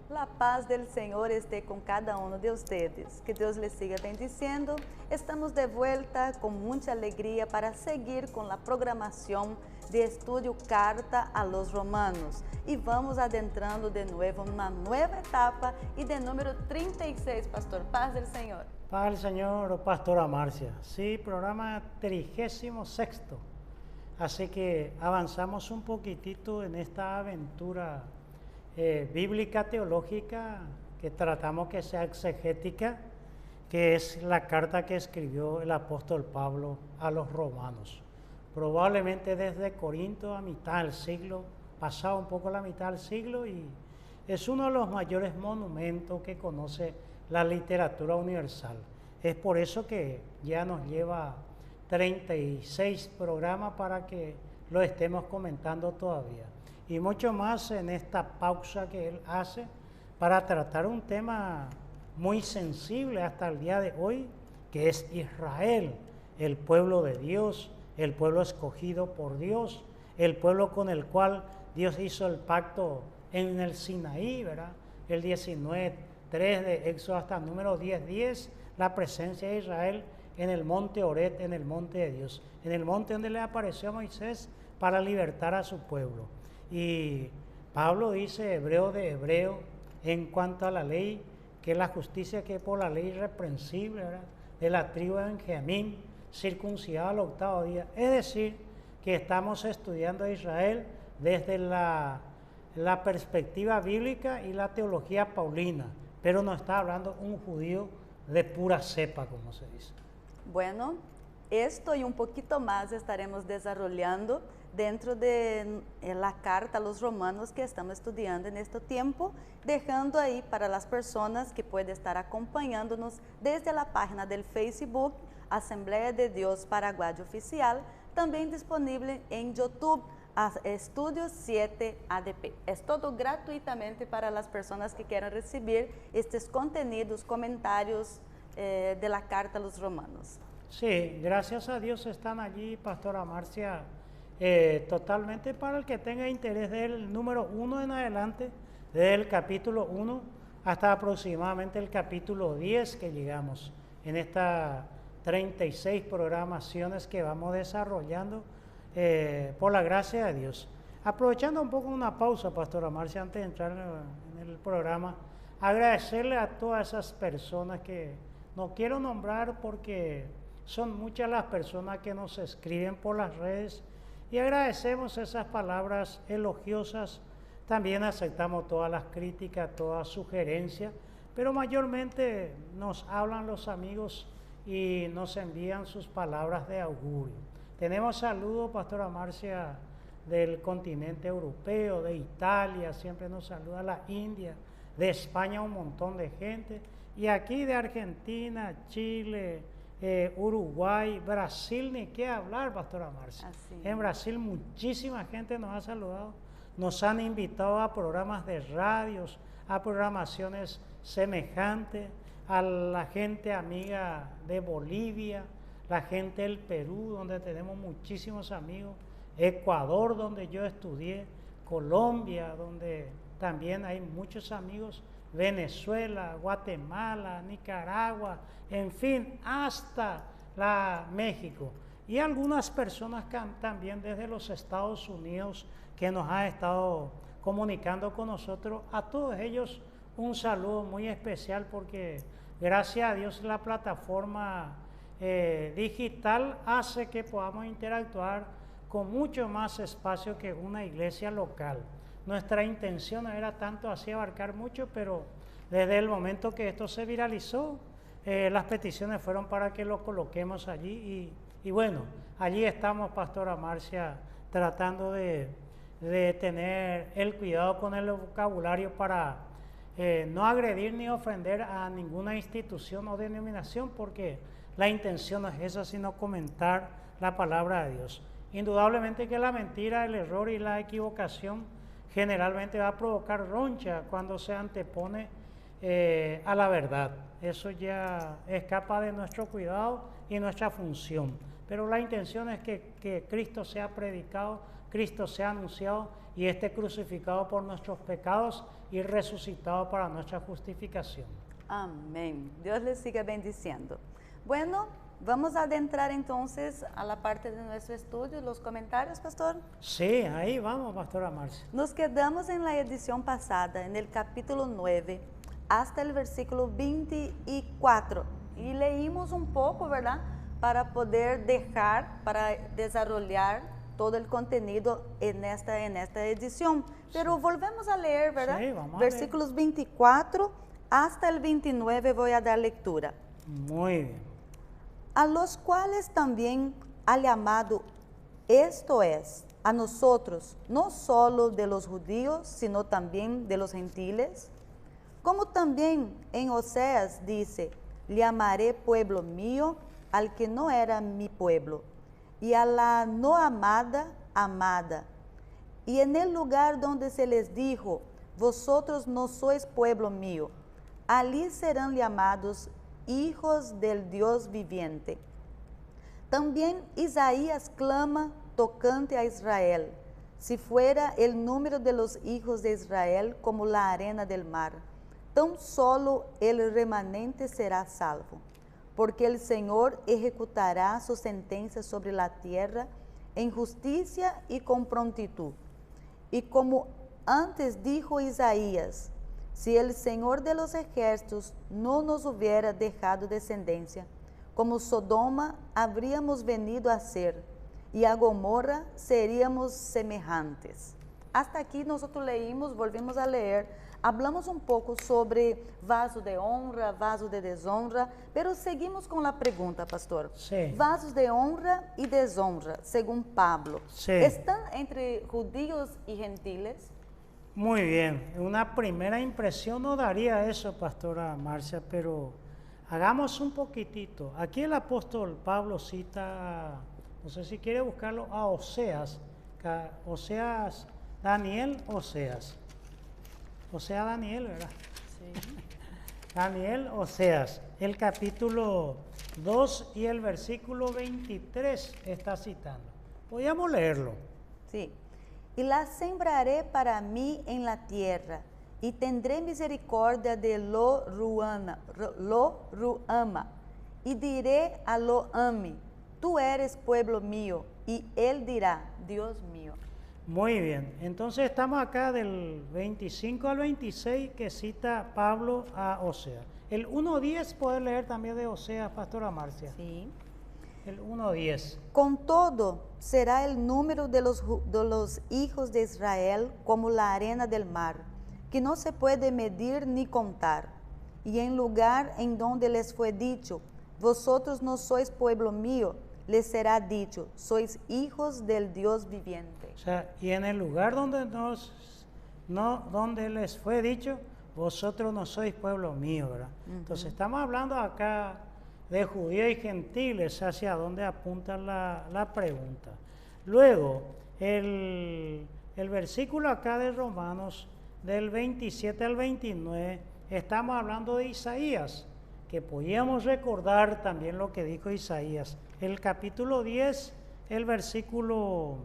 La paz del Señor esté con cada uno de ustedes. Que Dios les siga bendiciendo. Estamos de vuelta con mucha alegría para seguir con la programación de estudio Carta a los Romanos. Y vamos adentrando de nuevo en una nueva etapa y de número 36, Pastor. Paz del Señor. Paz del Señor, Pastora Marcia. Sí, programa 36. Así que avanzamos un poquitito en esta aventura bíblica teológica que tratamos que sea exegética, que es la carta que escribió el apóstol Pablo a los romanos. Probablemente desde Corinto a mitad del siglo, pasado un poco la mitad del siglo, y es uno de los mayores monumentos que conoce la literatura universal. Es por eso que ya nos lleva 36 programas para que lo estemos comentando todavía. Y mucho más en esta pausa que él hace para tratar un tema muy sensible hasta el día de hoy, que es Israel, el pueblo de Dios, el pueblo escogido por Dios, el pueblo con el cual Dios hizo el pacto en el Sinaí, ¿verdad? El 19:3 de Éxodo hasta el número 10:10, la presencia de Israel en el monte Oret, en el monte de Dios, en el monte donde le apareció a Moisés para libertar a su pueblo. Y Pablo dice, hebreo de hebreo, en cuanto a la ley, que la justicia que por la ley irreprensible, ¿verdad?, de la tribu de Benjamín, circuncidado al 8º día. Es decir, que estamos estudiando a Israel desde la perspectiva bíblica y la teología paulina, pero no está hablando un judío de pura cepa, como se dice. Bueno, esto y un poquito más estaremos desarrollando dentro de la carta a los romanos que estamos estudiando en este tiempo, dejando ahí para las personas que pueden estar acompañándonos desde la página del Facebook, Asamblea de Dios Paraguay Oficial, también disponible en YouTube, Estudio 7 ADP. Es todo gratuitamente para las personas que quieran recibir estos contenidos, comentarios de la carta a los romanos. Sí, gracias a Dios están allí, Pastora Marcia, totalmente para el que tenga interés del número 1 en adelante, del capítulo 1 hasta aproximadamente el capítulo 10 que llegamos en estas 36 programaciones que vamos desarrollando por la gracia de Dios. Aprovechando un poco una pausa, Pastora Marcia, antes de entrar en el programa, agradecerle a todas esas personas que no quiero nombrar porque son muchas las personas que nos escriben por las redes y agradecemos esas palabras elogiosas. También aceptamos todas las críticas, todas sugerencias, pero mayormente nos hablan los amigos y nos envían sus palabras de augurio. Tenemos saludos, Pastora Marcia, del continente europeo, de Italia, siempre nos saluda la India, de España un montón de gente, y aquí de Argentina, Chile, Uruguay, Brasil, ni qué hablar, Pastora Marcia. En Brasil muchísima gente nos ha saludado, nos han invitado a programas de radios, a programaciones semejantes, a la gente amiga de Bolivia, la gente del Perú, donde tenemos muchísimos amigos, Ecuador, donde yo estudié, Colombia, donde también hay muchos amigos, Venezuela, Guatemala, Nicaragua, en fin, hasta México. Y algunas personas también desde los Estados Unidos que nos han estado comunicando con nosotros. A todos ellos un saludo muy especial porque gracias a Dios la plataforma digital hace que podamos interactuar con mucho más espacio que una iglesia local. Nuestra intención era tanto así abarcar mucho, pero desde el momento que esto se viralizó, las peticiones fueron para que lo coloquemos allí y bueno, allí estamos, Pastora Marcia, tratando de tener el cuidado con el vocabulario para no agredir ni ofender a ninguna institución o denominación, porque la intención no es esa, sino comentar la palabra de Dios. Indudablemente que la mentira, el error y la equivocación generalmente va a provocar roncha cuando se antepone a la verdad. Eso ya escapa de nuestro cuidado y nuestra función. Pero la intención es que Cristo sea predicado Cristo sea anunciado y esté crucificado por nuestros pecados y resucitado para nuestra justificación. Amén. Dios les siga bendiciendo. Bueno, vamos a adentrar entonces a la parte de nuestro estudio, los comentarios, pastor. Sí, ahí vamos, pastora Marcia. Nos quedamos en la edición pasada, en el capítulo 9, hasta el versículo 24. Y leímos un poco, ¿verdad? Para poder dejar, para desarrollar todo el contenido en esta edición. Pero volvemos a leer, ¿verdad? Sí, vamos a Versículos 24 hasta el 29 voy a dar lectura. Muy bien. A los cuales también ha llamado, esto es, a nosotros, no solo de los judíos, sino también de los gentiles. Como también en Oseas dice, llamaré pueblo mío al que no era mi pueblo, y a la no amada, amada. Y en el lugar donde se les dijo, vosotros no sois pueblo mío, allí serán llamados hijos del Dios viviente. También Isaías clama tocante a Israel, si fuera el número de los hijos de Israel como la arena del mar, tan solo el remanente será salvo, porque el Señor ejecutará su sentencia sobre la tierra en justicia y con prontitud. Y como antes dijo Isaías, si el Señor de los ejércitos no nos hubiera dejado descendencia, como Sodoma habríamos venido a ser, y a Gomorra seríamos semejantes. Hasta aquí nosotros leímos, volvimos a leer, hablamos un poco sobre vaso de honra, vaso de deshonra, pero seguimos con la pregunta, pastor. Sí. Vasos de honra y deshonra, según Pablo, Sí. ¿están entre judíos y gentiles? Muy bien, una primera impresión no daría eso, pastora Marcia, pero hagamos un poquitito. Aquí el apóstol Pablo cita, no sé si quiere buscarlo, a Oseas, Daniel, Oseas, ¿verdad? Sí. Daniel, Oseas, el capítulo 2 y el versículo 23 está citando. Podríamos leerlo. Sí. Y la sembraré para mí en la tierra, y tendré misericordia de Lo-Ruhama, y diré a Lo-Ami, tú eres pueblo mío, y él dirá, Dios mío. Muy bien, entonces estamos acá del 25 al 26 que cita Pablo a Oseas. El 1.10 puede leer también de Oseas, pastora Marcia. Sí. El 1.10. Con todo, será el número de los hijos de Israel como la arena del mar, que no se puede medir ni contar. Y en lugar en donde les fue dicho, vosotros no sois pueblo mío, les será dicho, sois hijos del Dios viviente. O sea, y en el lugar donde donde les fue dicho, vosotros no sois pueblo mío, ¿verdad? Entonces estamos hablando acá de judíos y gentiles, hacia dónde apunta la pregunta. Luego, el versículo acá de Romanos, del 27 al 29, estamos hablando de Isaías, que podíamos recordar también lo que dijo Isaías. El capítulo 10, el versículo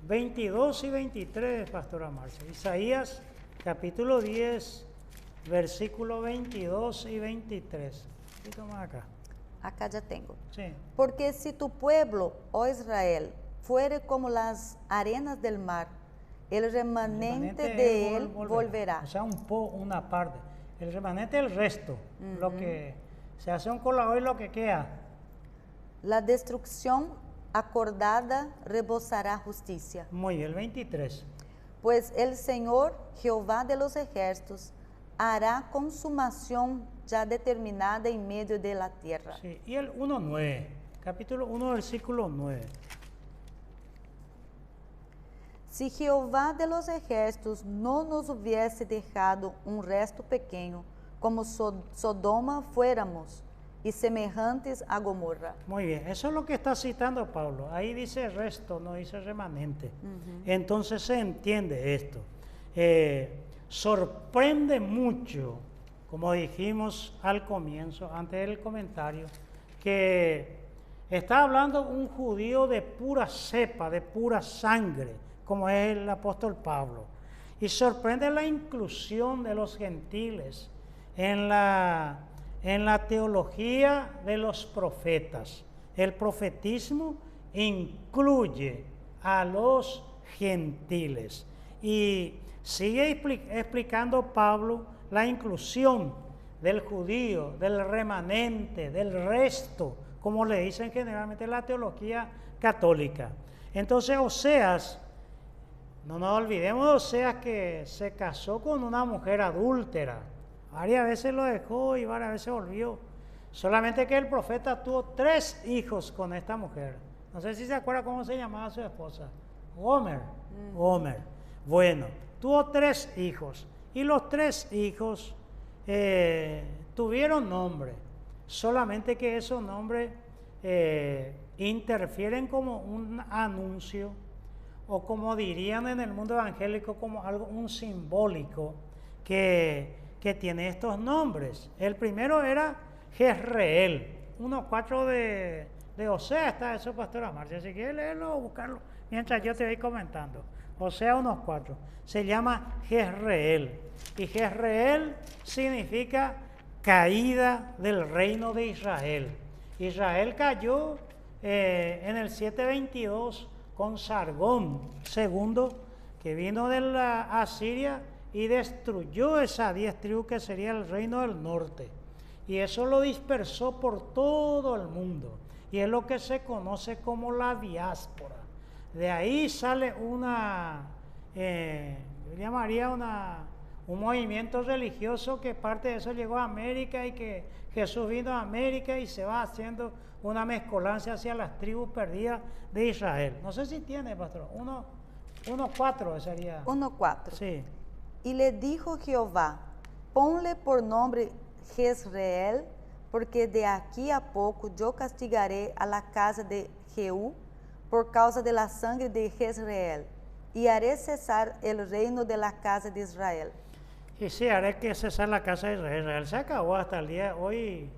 22 y 23, pastora Marcia. Isaías, capítulo 10, versículo 22 y 23. ¿Qué toma acá? Acá ya tengo. Sí. Porque si tu pueblo, oh Israel, fuere como las arenas del mar, el remanente de él volverá. O sea, una parte. El remanente el resto. Lo que se hace un colador y lo que queda. La destrucción acordada rebosará justicia. Muy bien, el 23. Pues el Señor, Jehová de los ejércitos, hará consumación ya determinada en medio de la tierra. Sí, y el 1.9, capítulo 1, versículo 9. Si Jehová de los ejércitos no nos hubiese dejado un resto pequeño, como Sodoma fuéramos, y semejantes a Gomorra. Muy bien, eso es lo que está citando Pablo. Ahí dice resto, no dice remanente. Entonces se entiende esto. Sorprende mucho, como dijimos al comienzo, antes del comentario, que Está hablando un judío de pura cepa, de pura sangre, como es el apóstol Pablo. Y sorprende la inclusión de los gentiles en la teología de los profetas. El profetismo incluye a los gentiles. Y sigue explicando Pablo la inclusión del judío, del remanente, del resto, como le dicen generalmente en la teología católica. Entonces Oseas, no nos olvidemos de Oseas, que se casó con una mujer adúltera. Varias veces lo dejó y varias veces volvió. Solamente que el profeta tuvo 3 hijos con esta mujer. No sé si se acuerda cómo se llamaba su esposa. Gomer. Bueno, tuvo 3 hijos. Y los 3 hijos tuvieron nombre. Solamente que esos nombres interfieren como un anuncio, o como dirían en el mundo evangélico, como algo, un simbólico que tiene estos nombres. El primero era Jezreel, 1:4 de Oseas, está eso, pastora Marcia, si quieres leerlo o buscarlo mientras yo te voy comentando. Oseas 1:4, se llama Jezreel, y Jezreel significa caída del reino de Israel. Israel cayó en el 722 con Sargón II, que vino de la Asiria y destruyó esas 10 tribus que sería el reino del norte. Y eso lo dispersó por todo el mundo. Y es lo que se conoce como la diáspora. De ahí sale yo llamaría un movimiento religioso, que parte de eso llegó a América, y que Jesús vino a América y se va haciendo una mezcolanza hacia las tribus perdidas de Israel. No sé si tiene, pastor, 1:4 sería. 1:4. Sí. Y le dijo Jehová, ponle por nombre Jezreel, porque de aquí a poco yo castigaré a la casa de Jehú por causa de la sangre de Jezreel, y haré cesar el reino de la casa de Israel. Y sí, haré que cesar la casa de Israel. Israel se acabó hasta el día de hoy.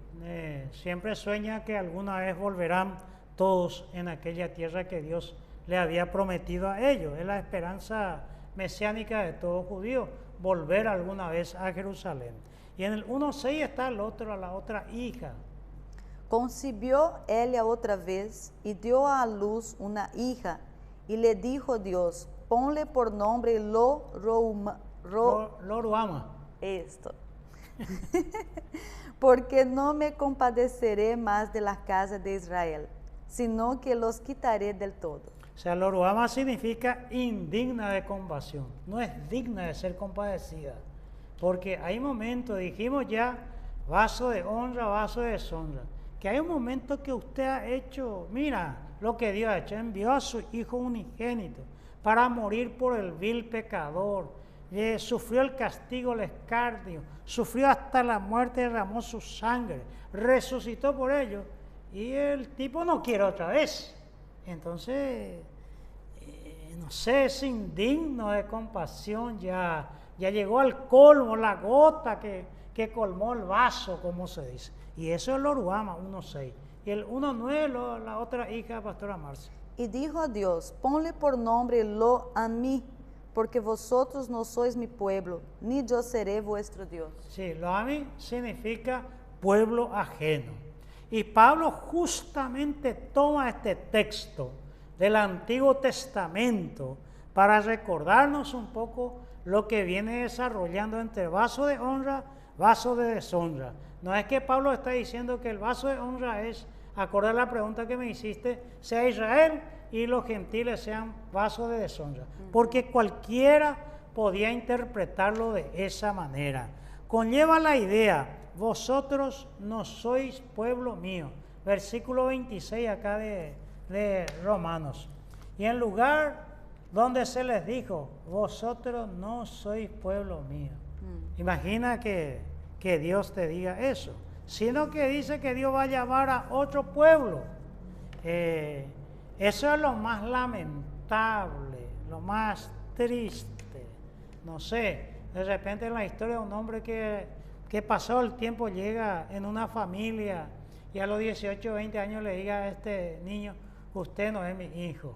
Siempre sueña que alguna vez volverán todos en aquella tierra que Dios le había prometido a ellos. Es la esperanza mesiánica de todo judío, volver alguna vez a Jerusalén. Y en el 1:6 está la otra hija. Concibió ella otra vez y dio a luz una hija, y le dijo Dios, ponle por nombre Loruama. Esto. Porque no me compadeceré más de la casa de Israel, sino que los quitaré del todo. O sea, Loruama significa indigna de compasión, no es digna de ser compadecida. Porque hay momentos, dijimos ya, vaso de honra, vaso de deshonra, que hay un momento que usted ha hecho, mira lo que Dios ha hecho, envió a su Hijo unigénito para morir por el vil pecador, sufrió el castigo, el escarnio, sufrió hasta la muerte, derramó su sangre, resucitó por ello, y el tipo no quiere otra vez. Entonces, no sé, es indigno de compasión, ya llegó al colmo, la gota que colmó el vaso, como se dice. Y eso es Loruama 1:6. Y el 1:9, la otra hija, pastora Marcia. Y dijo a Dios, ponle por nombre Lo-Ammi, porque vosotros no sois mi pueblo, ni yo seré vuestro Dios. Sí, Lo-Ammi significa pueblo ajeno. Y Pablo justamente toma este texto del Antiguo Testamento para recordarnos un poco lo que viene desarrollando entre vaso de honra, vaso de deshonra. No es que Pablo está diciendo que el vaso de honra es, acorde a la pregunta que me hiciste, sea Israel y los gentiles sean vasos de deshonra, porque cualquiera podía interpretarlo de esa manera. Conlleva la idea, vosotros no sois pueblo mío, versículo 26 acá de Romanos. Y en lugar donde se les dijo, vosotros no sois pueblo mío. Imagina que Dios te diga eso, sino que dice que Dios va a llamar a otro pueblo. Eso es lo más lamentable, lo más triste. No sé, de repente en la historia un hombre que pasado el tiempo llega en una familia y a los 18 o 20 años le diga a este niño, usted no es mi hijo.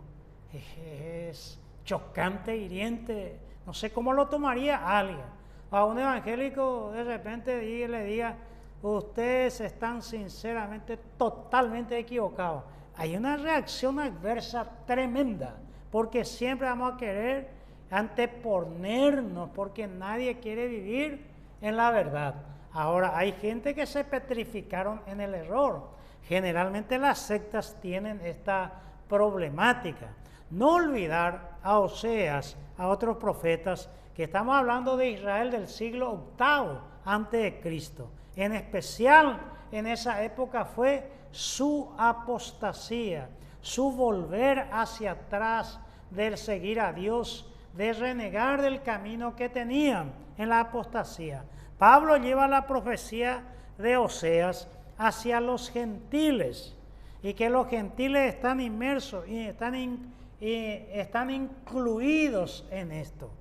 Es chocante, hiriente, no sé cómo lo tomaría alguien. A un evangélico de repente le diga, ustedes están sinceramente totalmente equivocados. Hay una reacción adversa tremenda, porque siempre vamos a querer anteponernos, porque nadie quiere vivir en la verdad. Ahora, hay gente que se petrificaron en el error. Generalmente las sectas tienen esta problemática. No olvidar a Oseas, a otros profetas, que estamos hablando de Israel del siglo VIII antes de Cristo. En especial en esa época fue su apostasía, su volver hacia atrás del seguir a Dios, de renegar del camino que tenían en la apostasía. Pablo lleva la profecía de Oseas hacia los gentiles, y que los gentiles están inmersos y están incluidos en esto,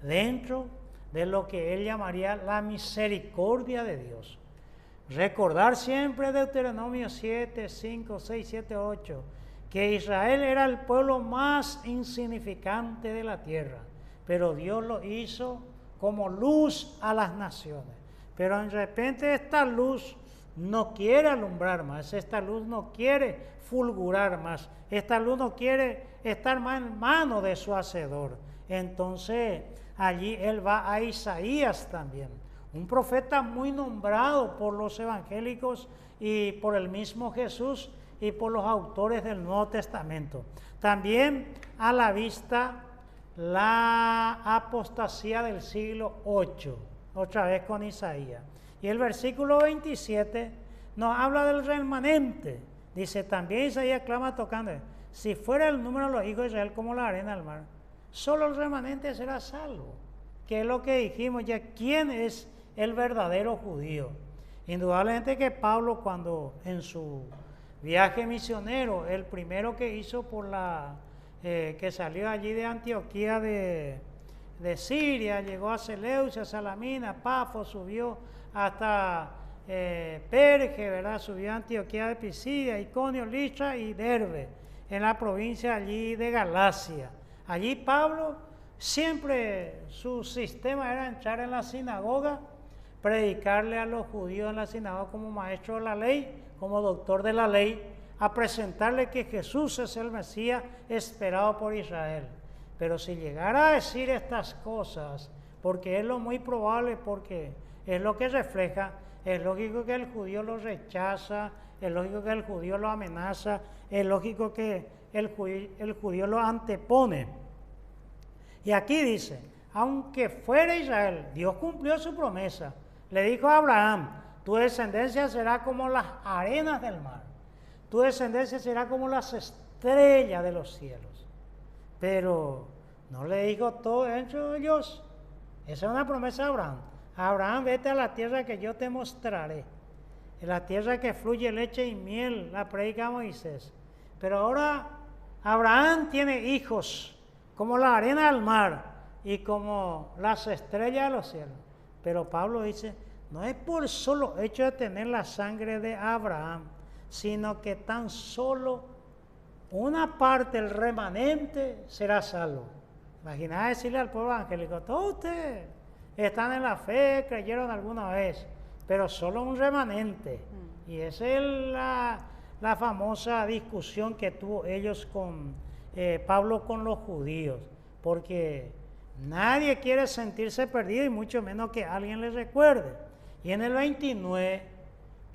dentro de lo que él llamaría la misericordia de Dios. Recordar siempre Deuteronomio 7, 5, 6, 7, 8, que Israel era el pueblo más insignificante de la tierra, pero Dios lo hizo como luz a las naciones. Pero de repente esta luz no quiere alumbrar más, esta luz no quiere fulgurar más, esta luz no quiere estar más en manos de su hacedor. Entonces allí él va a Isaías también, un profeta muy nombrado por los evangélicos y por el mismo Jesús y por los autores del Nuevo Testamento. También a la vista la apostasía del siglo VIII, otra vez con Isaías. Y el versículo 27 nos habla del remanente. Dice, también Isaías clama tocando, si fuera el número de los hijos de Israel como la arena del mar, solo el remanente será salvo. Que es lo que dijimos ya, ¿quién es el verdadero judío? Indudablemente que Pablo, cuando en su viaje misionero, el primero que hizo por que salió allí de Antioquía de Siria, llegó a Seleucia, Salamina, Pafos, subió hasta Perge, ¿verdad? Subió a Antioquía de Pisidia, Iconio, Listra y Derbe, en la provincia allí de Galacia. Allí Pablo siempre su sistema era entrar en la sinagoga, predicarle a los judíos en la sinagoga como maestro de la ley, como doctor de la ley, a presentarle que Jesús es el Mesías esperado por Israel. Pero si llegara a decir estas cosas, porque es lo muy probable, porque es lo que refleja, es lógico que el judío lo rechaza, es lógico que el judío lo amenaza, es lógico que el judío lo antepone. Y aquí dice, aunque fuera Israel, Dios cumplió su promesa. Le dijo a Abraham, tu descendencia será como las arenas del mar, tu descendencia será como las estrellas de los cielos. Pero no le dijo todo dentro de Dios. Esa es una promesa a Abraham. Abraham, vete a la tierra que yo te mostraré. En la tierra que fluye leche y miel, la predica Moisés. Pero ahora Abraham tiene hijos como la arena del mar y como las estrellas de los cielos. Pero Pablo dice, no es por solo hecho de tener la sangre de Abraham, sino que tan solo una parte, el remanente, será salvo. Imagina decirle al pueblo evangélico, todos ustedes están en la fe, creyeron alguna vez, pero solo un remanente. Y esa es la famosa discusión que tuvo ellos con Pablo con los judíos, porque nadie quiere sentirse perdido y mucho menos que alguien les recuerde. Y en el 29,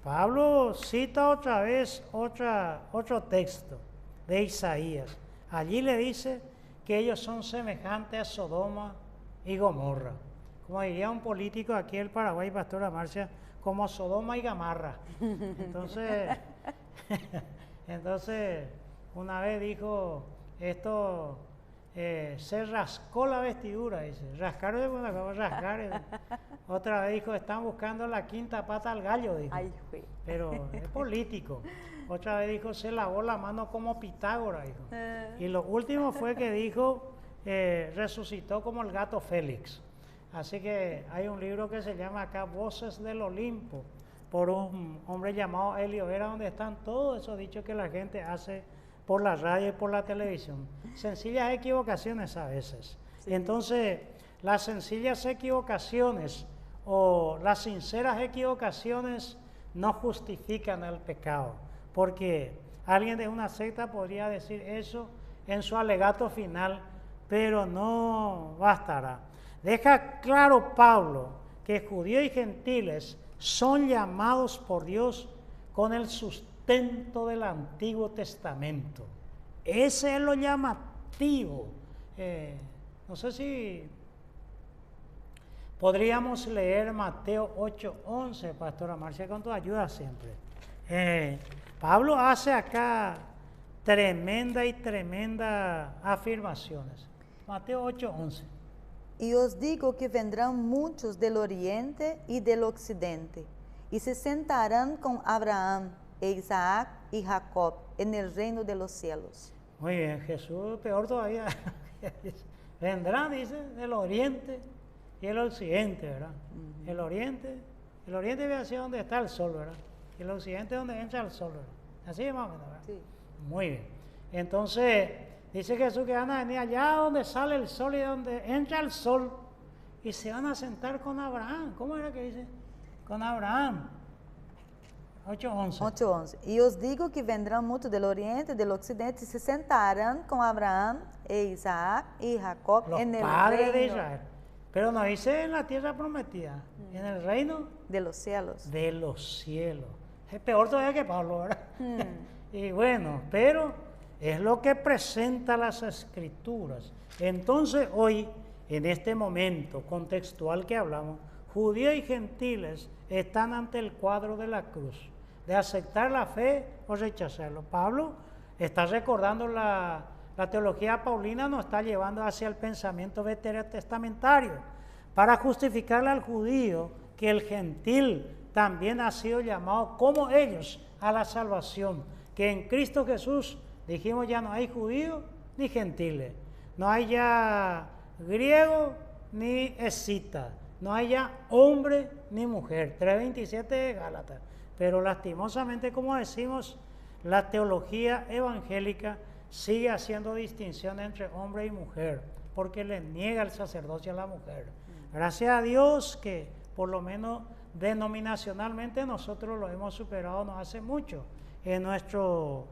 Pablo cita otra vez otro texto de Isaías. Allí le dice que ellos son semejantes a Sodoma y Gomorra. Como diría un político aquí en Paraguay, Pastora Marcia, como Sodoma y Gamarra. Entonces, una vez dijo esto, se rascó la vestidura, dice, rascar es una cosa, rascar. Otra vez dijo, están buscando la quinta pata al gallo, dijo. Ay, pero es político. Otra vez dijo, se lavó la mano como Pitágoras, dijo. Y lo último fue que dijo, resucitó como el gato Félix. Así que hay un libro que se llama acá Voces del Olimpo, por un hombre llamado Elio Vera, donde están todos esos dichos que la gente hace por la radio y por la televisión. Sencillas equivocaciones a veces. Sí. Entonces, las sencillas equivocaciones o las sinceras equivocaciones no justifican el pecado, porque alguien de una secta podría decir eso en su alegato final, pero no bastará. Deja claro Pablo que judíos y gentiles son llamados por Dios con el sustento del Antiguo Testamento. Ese es lo llamativo. No sé si podríamos leer Mateo 8:11, Pastora Marcia, con tu ayuda siempre. Pablo hace acá tremenda afirmaciones. Mateo 8:11. Y os digo que vendrán muchos del oriente y del occidente, y se sentarán con Abraham e Isaac y Jacob en el reino de los cielos. Muy bien, Jesús, peor todavía. Vendrán, dice, del oriente y el occidente, ¿verdad? Uh-huh. El oriente ve hacia donde está el sol, ¿verdad? Y el occidente es donde entra el sol, ¿verdad? Así es más o menos, ¿verdad? Sí. Muy bien. Entonces, dice Jesús que van a venir allá donde sale el sol y donde entra el sol, y se van a sentar con Abraham. ¿Cómo era que dice? Con Abraham. 8:11. 8:11. Y os digo que vendrán muchos del oriente y del occidente y se sentarán con Abraham e Isaac y Jacob los en el padres reino de Israel. Pero no dice en la tierra prometida, en el reino de los cielos. De los cielos. Es peor todavía que Pablo, ¿verdad? Y bueno, pero es lo que presenta las Escrituras. Entonces hoy, en este momento contextual que hablamos, judíos y gentiles están ante el cuadro de la cruz, de aceptar la fe o rechazarlo. Pablo está recordando la teología paulina, nos está llevando hacia el pensamiento veterotestamentario para justificarle al judío que el gentil también ha sido llamado como ellos a la salvación, que en Cristo Jesús, dijimos, ya no hay judíos ni gentiles, no hay ya griego ni escita, no hay ya hombre ni mujer, 3:27 de Gálatas. Pero lastimosamente, como decimos, la teología evangélica sigue haciendo distinción entre hombre y mujer, porque le niega el sacerdocio a la mujer. Gracias a Dios que por lo menos denominacionalmente nosotros lo hemos superado no hace mucho. En nuestros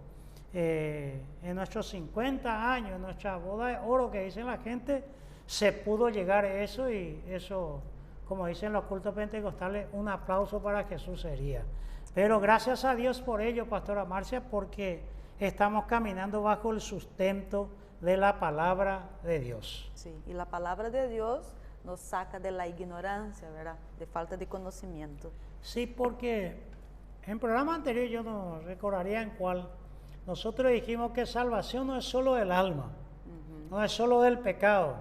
50 años, en nuestra boda de oro que dicen la gente, se pudo llegar a eso, y eso, como dicen los cultos pentecostales, un aplauso para Jesús sería. Pero gracias a Dios por ello, Pastora Marcia, porque estamos caminando bajo el sustento de la palabra de Dios. Sí, y la palabra de Dios nos saca de la ignorancia, ¿verdad? De falta de conocimiento. Sí, porque en programa anterior, yo no recordaría en cuál, nosotros dijimos que salvación no es solo del alma, no es solo del pecado,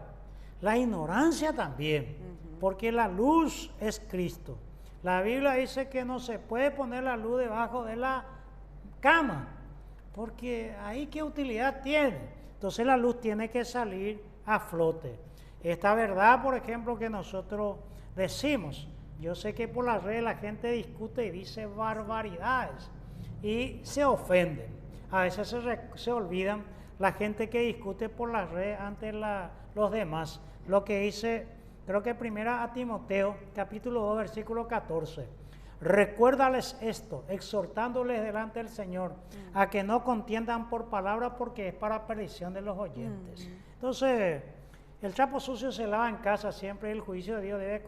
la ignorancia también, porque la luz es Cristo. La Biblia dice que no se puede poner la luz debajo de la cama, porque ahí qué utilidad tiene. Entonces la luz tiene que salir a flote. Esta verdad, por ejemplo, que nosotros decimos, yo sé que por las redes la gente discute y dice barbaridades y se ofenden. A veces se olvidan la gente que discute por las redes ante los demás. Lo que dice, creo que primera a Timoteo, capítulo 2, versículo 14. Recuérdales esto, exhortándoles delante del Señor, a que no contiendan por palabra, porque es para perdición de los oyentes. Entonces, el trapo sucio se lava en casa siempre, y el juicio de Dios debe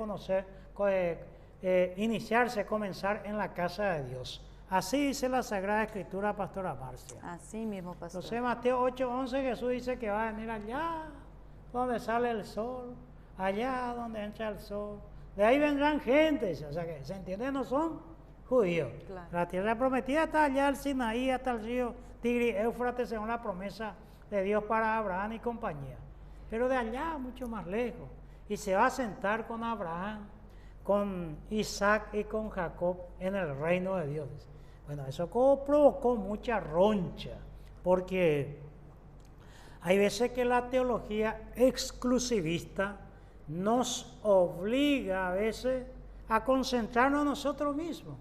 comenzar en la casa de Dios. Así dice la Sagrada Escritura, Pastora Marcia. Así mismo, Pastor. Entonces, Mateo 8:11, Jesús dice que va a venir allá donde sale el sol, allá donde entra el sol. De ahí vendrán gentes, o sea que, ¿se entiende? No son judíos. Claro. La tierra prometida está allá, el Sinaí, hasta el río Tigris, Éufrates, según la promesa de Dios para Abraham y compañía. Pero de allá, mucho más lejos. Y se va a sentar con Abraham, con Isaac y con Jacob en el reino de Dios. Bueno, eso provocó mucha roncha, porque hay veces que la teología exclusivista nos obliga a veces a concentrarnos nosotros mismos.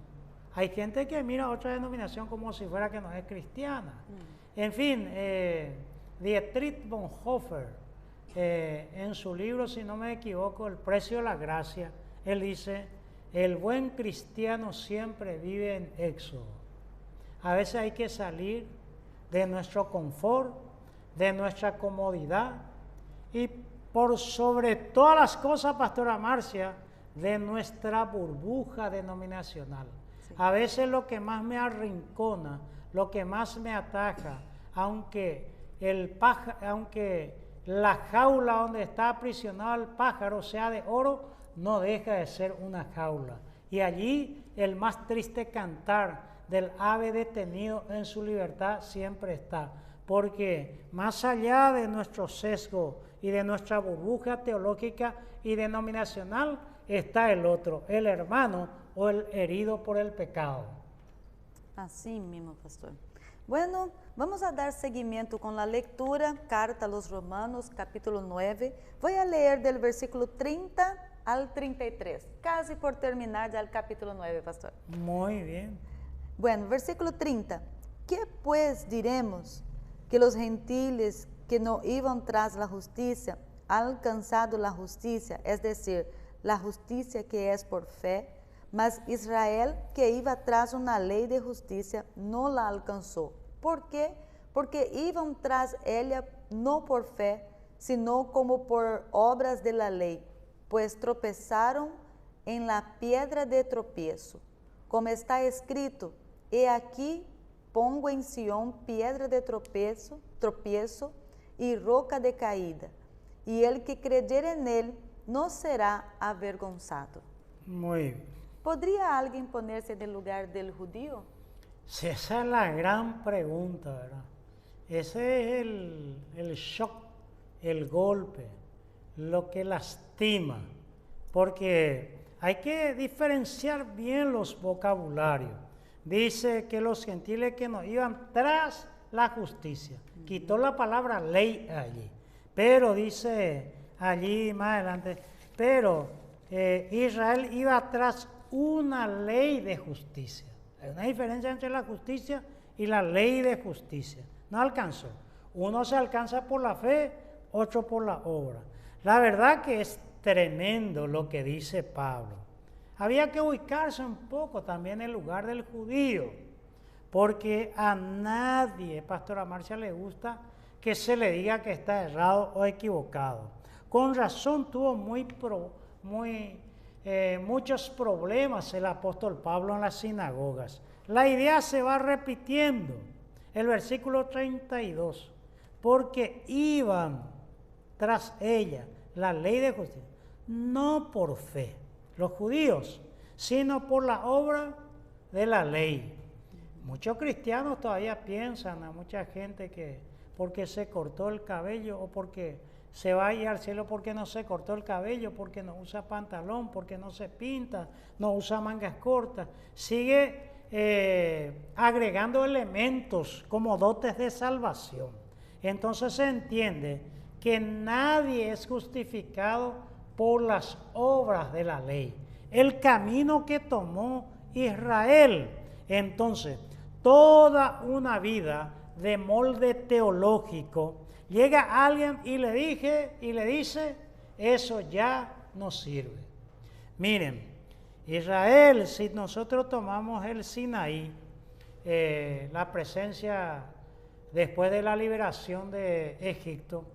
hay gente que mira a otra denominación como si fuera que no es cristiana. En fin, Dietrich Bonhoeffer, en su libro, si no me equivoco, El precio de la gracia, él dice, el buen cristiano siempre vive en éxodo. A veces hay que salir de nuestro confort, de nuestra comodidad y por sobre todas las cosas, Pastora Marcia, de nuestra burbuja denominacional. Sí. A veces lo que más me arrincona, lo que más me ataca, aunque la jaula donde está aprisionado el pájaro sea de oro, no deja de ser una jaula. Y allí el más triste cantar del ave detenido en su libertad siempre está. Porque más allá de nuestro sesgo y de nuestra burbuja teológica y denominacional, está el otro, el hermano o el herido por el pecado. Así mismo, pastor. Bueno, vamos a dar seguimiento con la lectura, Carta a los Romanos, capítulo 9. Voy a leer del versículo 30 al 33, casi por terminar ya el capítulo 9, pastor. Muy bien. Bueno, versículo 30. ¿Qué pues diremos? Que los gentiles que no iban tras la justicia han alcanzado la justicia, es decir, la justicia que es por fe, mas Israel que iba tras una ley de justicia no la alcanzó. ¿Por qué? Porque iban tras ella no por fe, sino como por obras de la ley, pues tropezaron en la piedra de tropiezo. Como está escrito, he aquí pongo en Sión piedra de tropiezo y roca de caída, y el que creyere en él no será avergonzado. Muy bien. ¿Podría alguien ponerse en el lugar del judío? Sí, esa es la gran pregunta, ¿verdad? Ese es el shock, el golpe, lo que lastima, porque hay que diferenciar bien los vocabularios. Dice que los gentiles que no iban tras la justicia, quitó la palabra ley allí, pero dice allí más adelante, pero Israel iba tras una ley de justicia. Hay una diferencia entre la justicia y la ley de justicia. No alcanzó. Uno se alcanza por la fe, otro por la obra. La verdad que es tremendo lo que dice Pablo. Había que ubicarse un poco también en el lugar del judío, porque a nadie, Pastora Marcia, le gusta que se le diga que está errado o equivocado. Con razón tuvo muchos problemas el apóstol Pablo en las sinagogas. La idea se va repitiendo. El versículo 32, porque iban tras ella la ley de justicia, no por fe, los judíos, sino por la obra de la ley. Muchos cristianos todavía piensan, a mucha gente, que porque se cortó el cabello o porque se va a ir al cielo porque no se cortó el cabello, porque no usa pantalón, porque no se pinta, no usa mangas cortas, sigue agregando elementos como dotes de salvación. Entonces se entiende que nadie es justificado por las obras de la ley, el camino que tomó Israel. Entonces, toda una vida de molde teológico, llega alguien y le dice, eso ya no sirve. Miren, Israel, si nosotros tomamos el Sinaí, la presencia después de la liberación de Egipto,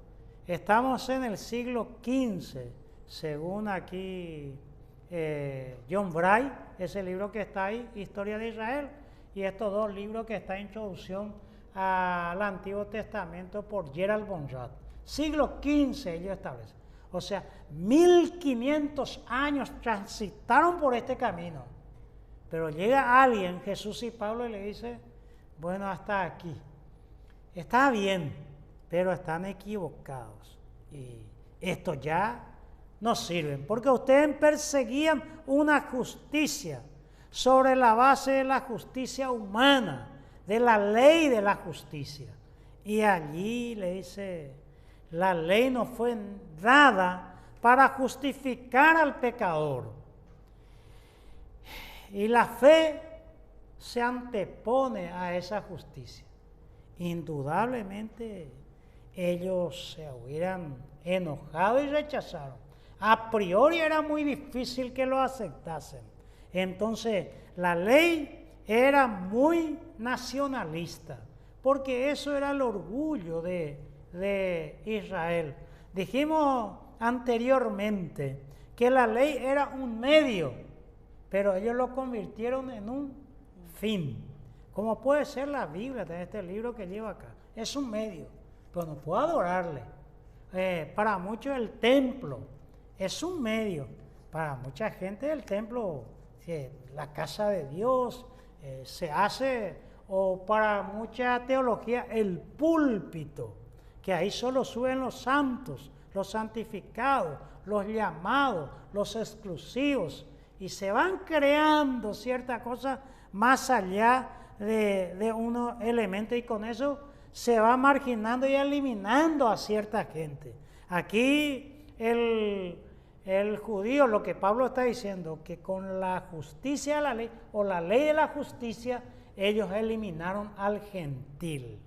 estamos en el siglo XV, según aquí John Bray, ese libro que está ahí, Historia de Israel, y estos dos libros que está en Introducción al Antiguo Testamento por Gerald Bonjat. Siglo XV ellos establecen. O sea, 1500 años transitaron por este camino. Pero llega alguien, Jesús y Pablo, y le dice, bueno, hasta aquí. Está bien, pero están equivocados. Y esto ya no sirve, porque ustedes perseguían una justicia sobre la base de la justicia humana, de la ley de la justicia. Y allí le dice, la ley no fue dada para justificar al pecador. Y la fe se antepone a esa justicia. Indudablemente ellos se hubieran enojado y rechazaron. A priori era muy difícil que lo aceptasen. Entonces la ley era muy nacionalista, porque eso era el orgullo de Israel. Dijimos anteriormente que la ley era un medio, pero ellos lo convirtieron en un fin. Como puede ser la Biblia, de este libro que llevo acá. Es un medio, pero no puedo adorarle. Para muchos el templo es un medio. Para mucha gente el templo, la casa de Dios, se hace, o para mucha teología, el púlpito, que ahí solo suben los santos, los santificados, los llamados, los exclusivos, y se van creando ciertas cosas más allá de unos elementos, y con eso se va marginando y eliminando a cierta gente. Aquí el judío, lo que Pablo está diciendo, que con la justicia de la ley, o la ley de la justicia, ellos eliminaron al gentil,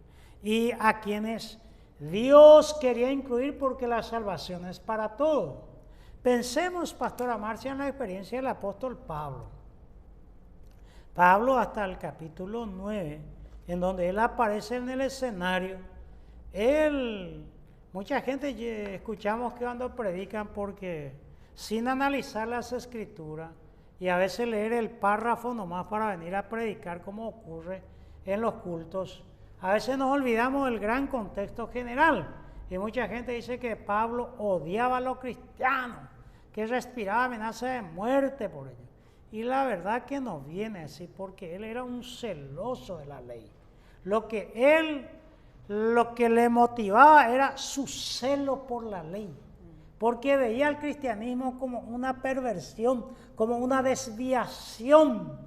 y a quienes Dios quería incluir, porque la salvación es para todos. Pensemos, pastora Marcia, en la experiencia del apóstol Pablo. Pablo, hasta el capítulo 9, en donde él aparece en el escenario, mucha gente escuchamos que cuando predican, porque sin analizar las escrituras, y a veces leer el párrafo nomás para venir a predicar, como ocurre en los cultos, a veces nos olvidamos del gran contexto general, y mucha gente dice que Pablo odiaba a los cristianos, que respiraba amenaza de muerte por ellos. Y la verdad que no viene así, porque él era un celoso de la ley. Lo que le motivaba era su celo por la ley, porque veía al cristianismo como una perversión, como una desviación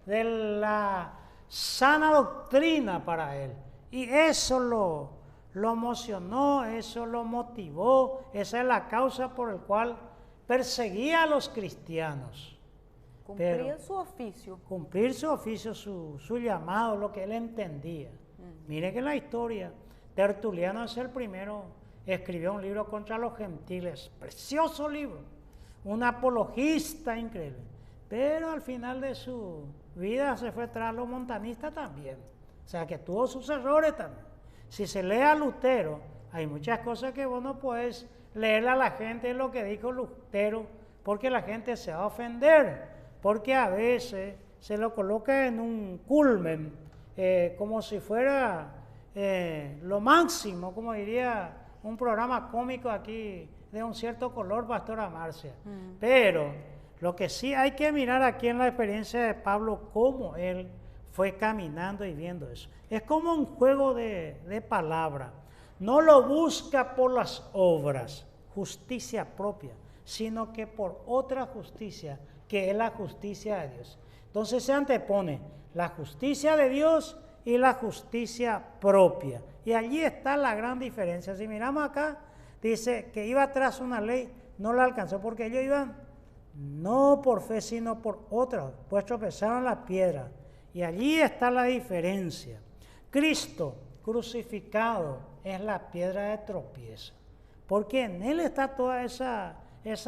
de la sana doctrina para él. Y eso lo emocionó, eso lo motivó, esa es la causa por la cual perseguía a los cristianos. Cumplir su oficio. Cumplir su oficio, su llamado, lo que él entendía. Mire que en la historia, Tertuliano es el primero, escribió un libro contra los gentiles, precioso libro, un apologista increíble, pero al final de su vida se fue tras los montanistas también, o sea que tuvo sus errores también. Si se lee a Lutero, hay muchas cosas que vos no puedes leerle a la gente lo que dijo Lutero, porque la gente se va a ofender, porque a veces se lo coloca en un culmen, como si fuera lo máximo, como diría un programa cómico aquí de un cierto color, pastora Marcia. Pero lo que sí hay que mirar aquí en la experiencia de Pablo, cómo él fue caminando y viendo eso. Es como un juego de palabras. No lo busca por las obras, justicia propia, sino que por otra justicia, que es la justicia de Dios. Entonces se antepone la justicia de Dios y la justicia propia. Y allí está la gran diferencia. Si miramos acá, dice que iba tras una ley, no la alcanzó, porque ellos iban no por fe, sino por otra, pues tropezaron la piedra. Y allí está la diferencia. Cristo crucificado es la piedra de tropiezo, porque en él está toda esa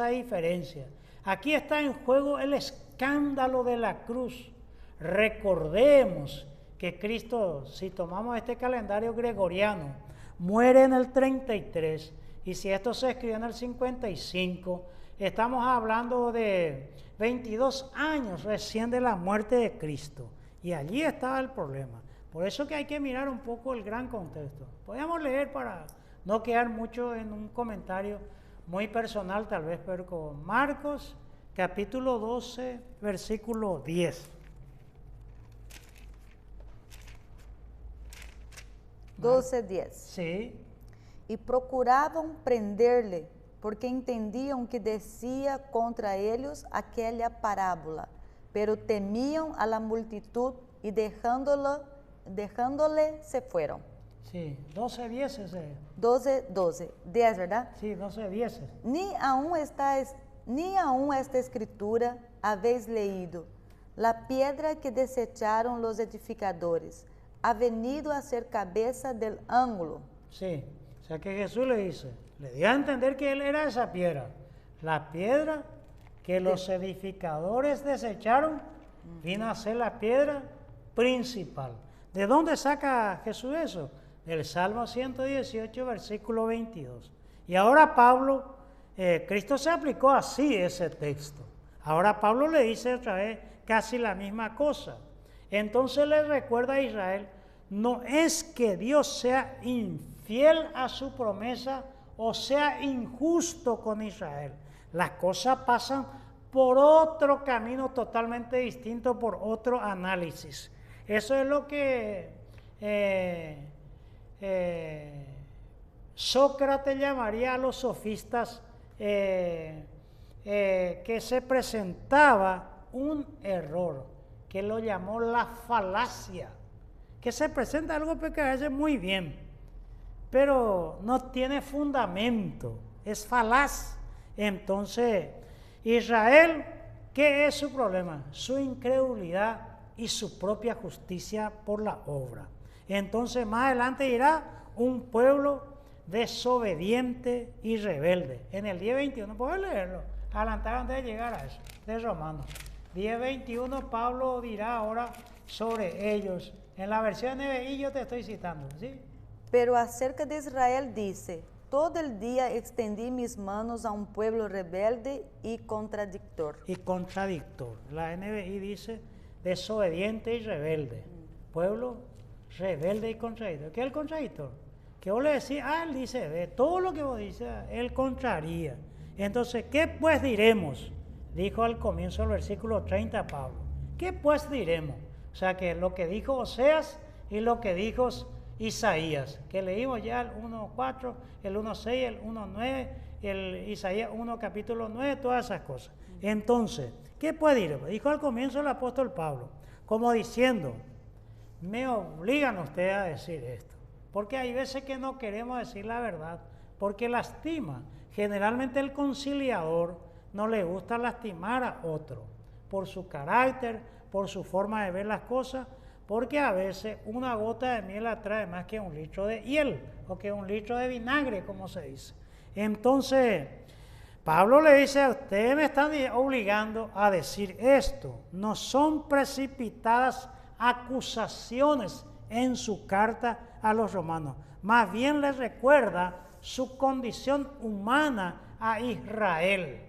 diferencia. Aquí está en juego el escándalo de la cruz. Recordemos que Cristo, si tomamos este calendario gregoriano, muere en el 33, y si esto se escribió en el 55, estamos hablando de 22 años recién de la muerte de Cristo, y allí estaba el problema. Por eso que hay que mirar un poco el gran contexto. Podemos leer para no quedar mucho en un comentario muy personal tal vez, pero con Marcos capítulo 12, versículo 10. 12:10. Sí. E procuravam prender-lhe, porque entendiam que decía contra ellos aquella parábola, pero temían a la multitud y dejándole se fueron. Sí, 12:10 es 12, 10, ¿verdad? Sí, 12:10. Ni aún esta escritura habéis leído. La piedra que desecharon los edificadores ha venido a ser cabeza del ángulo. Sí, o sea que Jesús le dice, le dio a entender que él era esa piedra. La piedra que los edificadores desecharon vino a ser la piedra principal. ¿De dónde saca Jesús eso? Del Salmo 118, versículo 22. Y ahora Pablo, Cristo se aplicó así ese texto. Ahora Pablo le dice otra vez casi la misma cosa. Entonces le recuerda a Israel, no es que Dios sea infiel a su promesa o sea injusto con Israel. Las cosas pasan por otro camino totalmente distinto, por otro análisis. Eso es lo que Sócrates llamaría a los sofistas que se presentaba un error, que lo llamó la falacia, que se presenta algo que hace muy bien, pero no tiene fundamento, es falaz. Entonces, Israel, ¿qué es su problema? Su incredulidad y su propia justicia por la obra. Entonces, más adelante irá un pueblo desobediente y rebelde. En el 10:21, puedes leerlo, adelantar antes de llegar a eso, de Romanos. 10:21, Pablo dirá ahora sobre ellos. En la versión NBI yo te estoy citando, ¿sí? Pero acerca de Israel dice, todo el día extendí mis manos a un pueblo rebelde y contradictor. Y contradictor. La NBI dice desobediente y rebelde. Pueblo rebelde y contradictor. ¿Qué es el contradictor? Que vos le decís, él dice, de todo lo que vos dices, él contraría. Entonces, ¿qué pues diremos? Dijo al comienzo del versículo 30 Pablo. ¿Qué pues diremos? O sea, que lo que dijo Oseas y lo que dijo Isaías, que leímos ya el 1:4, el 1:6, el 1:9, el Isaías 1, capítulo 9, todas esas cosas. Entonces, ¿qué puede diremos? Dijo al comienzo el apóstol Pablo, como diciendo, me obligan ustedes a decir esto, porque hay veces que no queremos decir la verdad, porque lastima. Generalmente el conciliador no le gusta lastimar a otro, por su carácter, por su forma de ver las cosas, porque a veces una gota de miel atrae más que un litro de hiel, o que un litro de vinagre, como se dice. Entonces, Pablo le dice a ustedes me están obligando a decir esto, no son precipitadas acusaciones en su carta a los romanos, más bien les recuerda su condición humana a Israel,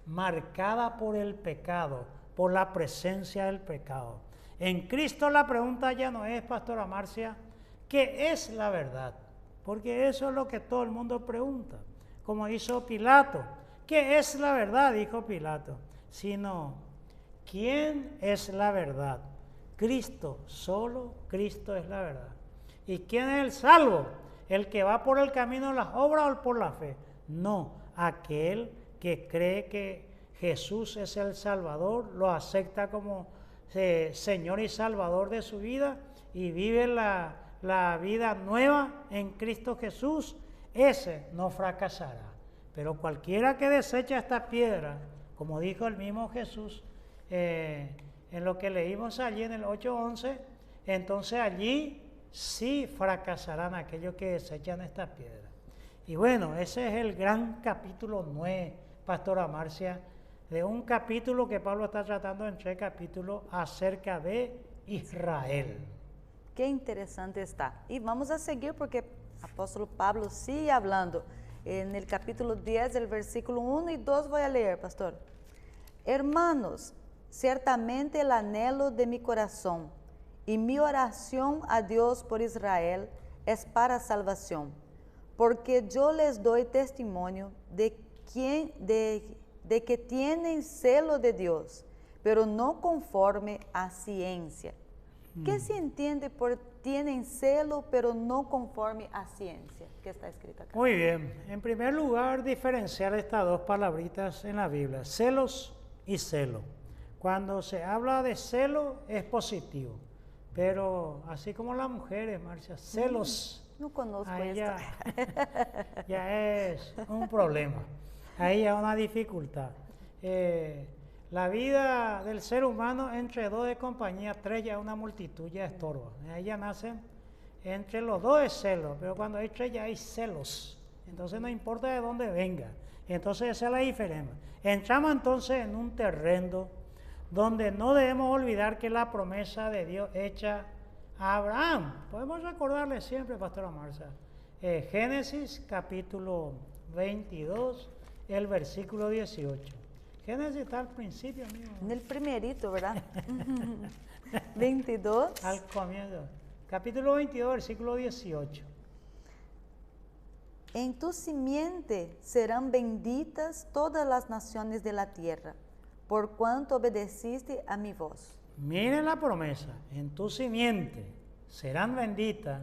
marcada por el pecado, por la presencia del pecado. En Cristo la pregunta ya no es, pastora Marcia, ¿qué es la verdad? Porque eso es lo que todo el mundo pregunta, como hizo Pilato. ¿Qué es la verdad? Dijo Pilato. Sino, ¿quién es la verdad? Cristo, solo Cristo es la verdad. ¿Y quién es el salvo? ¿El que va por el camino de las obras o por la fe? No, aquel que cree que Jesús es el Salvador, lo acepta como Señor y Salvador de su vida y vive la vida nueva en Cristo Jesús, ese no fracasará. Pero cualquiera que desecha esta piedra, como dijo el mismo Jesús, en lo que leímos allí en el 8:11, entonces allí sí fracasarán aquellos que desechan esta piedra. Y bueno, ese es el gran capítulo 9, pastora Marcia, de un capítulo que Pablo está tratando en 3 capítulos acerca de Israel. Qué interesante está. Y vamos a seguir porque el apóstolo Pablo sigue hablando. En el capítulo 10, el versículo 1 y 2 voy a leer, pastor. Hermanos, ciertamente el anhelo de mi corazón y mi oración a Dios por Israel es para salvación, porque yo les doy testimonio de que tienen celo de Dios, pero no conforme a ciencia. ¿Qué se entiende por tienen celo, pero no conforme a ciencia? ¿Qué está escrito acá? Muy bien. En primer lugar, diferenciar estas dos palabritas en la Biblia, celos y celo. Cuando se habla de celo es positivo, pero así como las mujeres, Marcia, celos, no conozco ahí esto. ya es un problema, ahí hay una dificultad. la vida del ser humano entre dos de compañía, tres ya una multitud, ya estorba. Ahí ya nacen, entre los dos es celos, pero cuando hay tres ya hay celos. Entonces no importa de dónde venga. Entonces esa es la diferencia. Entramos entonces en un terreno donde no debemos olvidar que la promesa de Dios hecha a Abraham, podemos recordarle siempre, Pastora Marcia, Génesis capítulo 22, el versículo 18. Génesis está al principio, amigo. En el primerito, ¿verdad? 22. Al comienzo. Capítulo 22, versículo 18. En tu simiente serán benditas todas las naciones de la tierra, por cuanto obedeciste a mi voz. Miren la promesa, en tu simiente serán benditas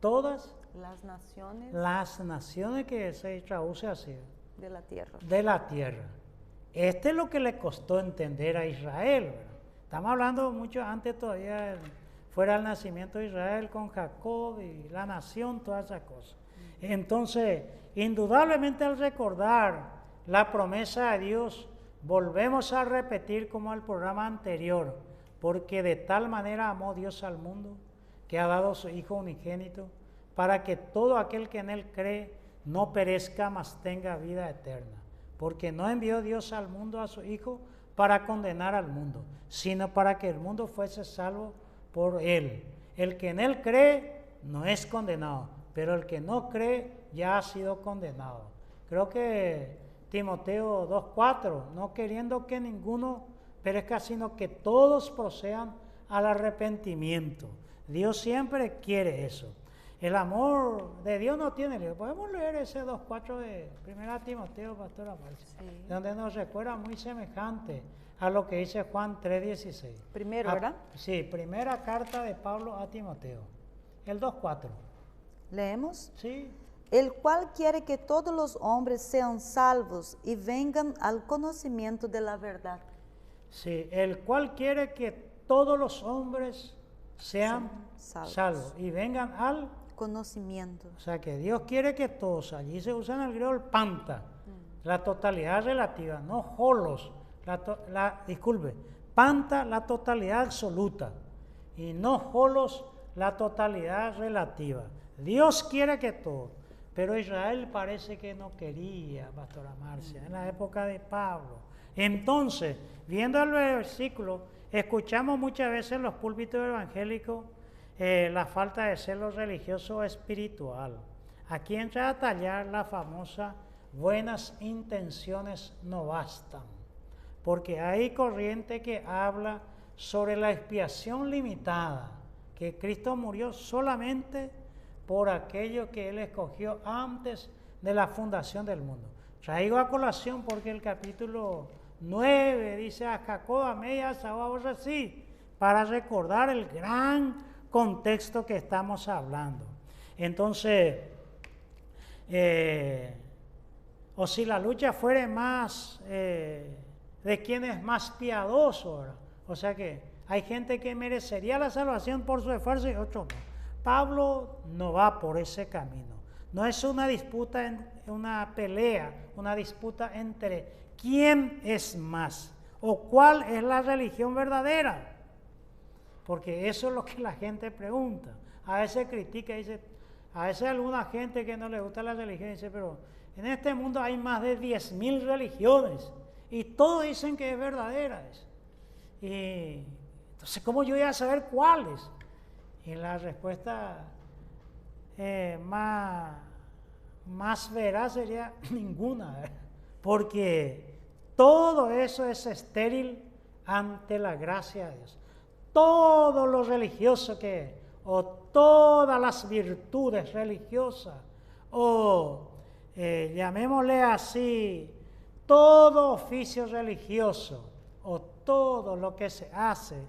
todas las naciones que se traduce así. de la tierra. De la tierra. Este es lo que le costó entender a Israel, ¿verdad? Estamos hablando mucho antes todavía, fuera el nacimiento de Israel con Jacob y la nación, todas esas cosas. Entonces, indudablemente al recordar la promesa de Dios, volvemos a repetir como el programa anterior, porque de tal manera amó Dios al mundo, que ha dado a su Hijo unigénito, para que todo aquel que en Él cree no perezca, mas tenga vida eterna. Porque no envió Dios al mundo a su Hijo para condenar al mundo, sino para que el mundo fuese salvo por Él. El que en Él cree no es condenado, pero el que no cree ya ha sido condenado. Creo que Timoteo 2:4, no queriendo que ninguno perezca, sino que todos procedan al arrepentimiento. Dios siempre quiere eso. El amor de Dios no tiene lío. Podemos leer ese 2:4 de 1 Timoteo, Pastora Marcia, Sí. donde nos recuerda muy semejante a lo que dice Juan 3:16. Primero, ¿verdad? Sí, primera carta de Pablo a Timoteo, el 2:4. Leemos. Sí, El cual quiere que todos los hombres sean salvos y vengan al conocimiento de la verdad. sí, el cual quiere que todos los hombres sean Salvos. salvos y vengan al... Conocimiento. O sea que Dios quiere que todos, allí se usa en el griego el panta, la totalidad relativa, no holos, disculpe, panta la totalidad absoluta y no holos la totalidad relativa. Dios quiere que todos, pero Israel parece que no quería, Pastora Marcia, en la época de Pablo. Entonces, viendo el versículo, escuchamos muchas veces en los púlpitos evangélicos la falta de celo religioso o espiritual. Aquí entra a tallar la famosa buenas intenciones no bastan, porque hay corriente que habla sobre la expiación limitada, que Cristo murió solamente por aquello que Él escogió antes de la fundación del mundo. Traigo a colación porque el capítulo 9 dice a Jacob amé y a Esaú aborrecí, para recordar el gran contexto que estamos hablando. Entonces, o si la lucha fuere más de quién es más piadoso, ¿verdad? O sea que hay gente que merecería la salvación por su esfuerzo y otros no. Pablo no va por ese camino. No es una disputa, una pelea, una disputa entre quién es más o cuál es la religión verdadera. Porque eso es lo que la gente pregunta. A veces critica, dice, a veces alguna gente que no le gusta la religión dice, pero en este mundo hay más de 10,000 religiones y todos dicen que es verdadera. Y entonces, ¿cómo yo voy a saber cuáles? Y la respuesta más veraz sería ninguna, ¿verdad? Porque todo eso es estéril ante la gracia de Dios. Todo lo religioso o todas las virtudes religiosas, o llamémosle así, todo oficio religioso, o todo lo que se hace,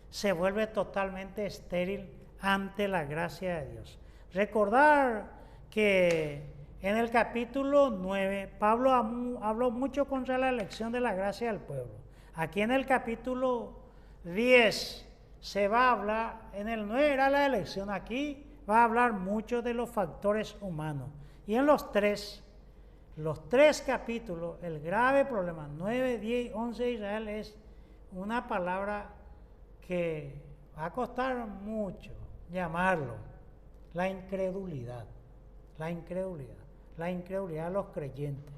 se vuelve totalmente estéril ante la gracia de Dios. Recordar que en el capítulo 9, Pablo habló mucho contra la elección de la gracia del pueblo. Aquí en el capítulo 10 se va a hablar, en el 9 era la elección, aquí va a hablar mucho de los factores humanos. Y en los 3, los 3 capítulos, el grave problema, 9, 10 y 11 de Israel es una palabra que va a costar mucho llamarlo, la incredulidad de los creyentes.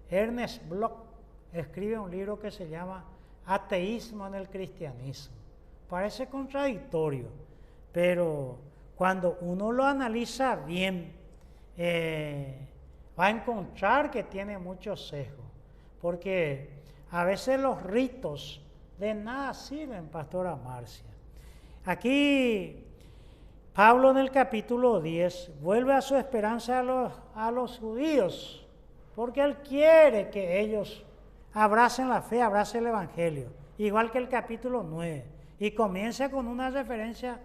Ernest Bloch escribe un libro que se llama Ateísmo en el cristianismo. Parece contradictorio, pero cuando uno lo analiza bien, va a encontrar que tiene muchos sesgos, porque a veces los ritos de nada sirven, pastora Marcia. Aquí Pablo en el capítulo 10 vuelve a su esperanza a los judíos, porque él quiere que ellos abracen la fe, abracen el evangelio, igual que el capítulo 9, y comienza con una referencia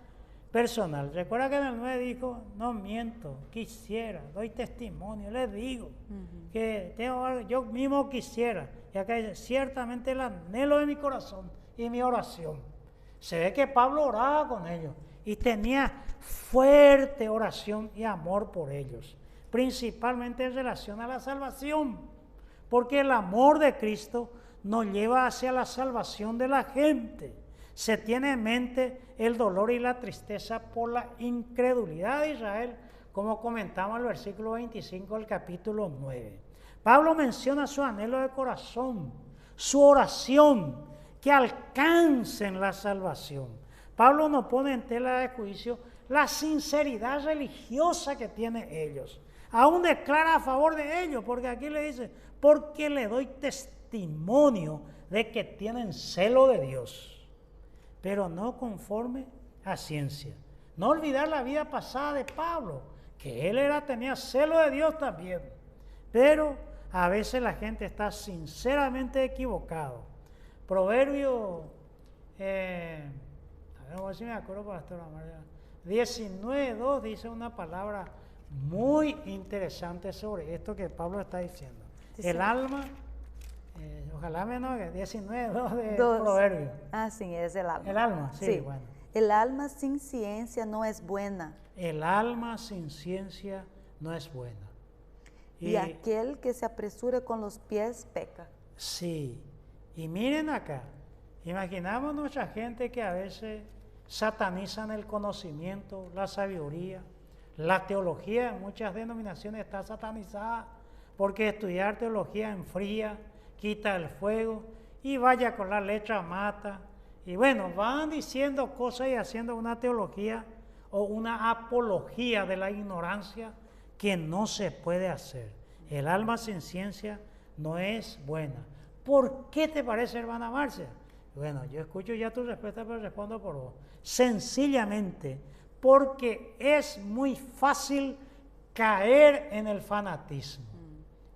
personal. Recuerda que en el 9 dijo, no miento, quisiera, doy testimonio, les digo que yo mismo quisiera. Y acá dice, ciertamente el anhelo de mi corazón y mi oración. Se ve que Pablo oraba con ellos y tenía fuerte oración y amor por ellos, principalmente en relación a la salvación, porque el amor de Cristo nos lleva hacia la salvación de la gente. Se tiene en mente el dolor y la tristeza por la incredulidad de Israel, como comentamos en el versículo 25 del capítulo 9. Pablo menciona su anhelo de corazón, su oración, que alcancen la salvación. Pablo no pone en tela de juicio la sinceridad religiosa que tienen ellos. Aún declara a favor de ellos, porque aquí le dice, porque le doy testimonio de que tienen celo de Dios, pero no conforme a ciencia. No olvidar la vida pasada de Pablo, que él tenía celo de Dios también, pero a veces la gente está sinceramente equivocado. Proverbio, a ver si me acuerdo, pastora María, 19:2 dice una palabra muy interesante sobre esto que Pablo está diciendo. Sí, el alma, ojalá menos que 19:2 de Proverbio. Ah, sí, es el alma. El alma, sí, bueno. El alma sin ciencia no es buena. El alma sin ciencia no es buena. Y aquel que se apresura con los pies peca. Sí, y miren acá, imaginamos nuestra gente que a veces satanizan el conocimiento, la sabiduría, la teología. En muchas denominaciones está satanizada porque estudiar teología enfría, quita el fuego y vaya con la letra mata. Y bueno, van diciendo cosas y haciendo una teología o una apología de la ignorancia que no se puede hacer. El alma sin ciencia no es buena. ¿Por qué te parece, hermana Marcia? Bueno, yo escucho ya tu respuesta, pero respondo por vos. Sencillamente, porque es muy fácil caer en el fanatismo.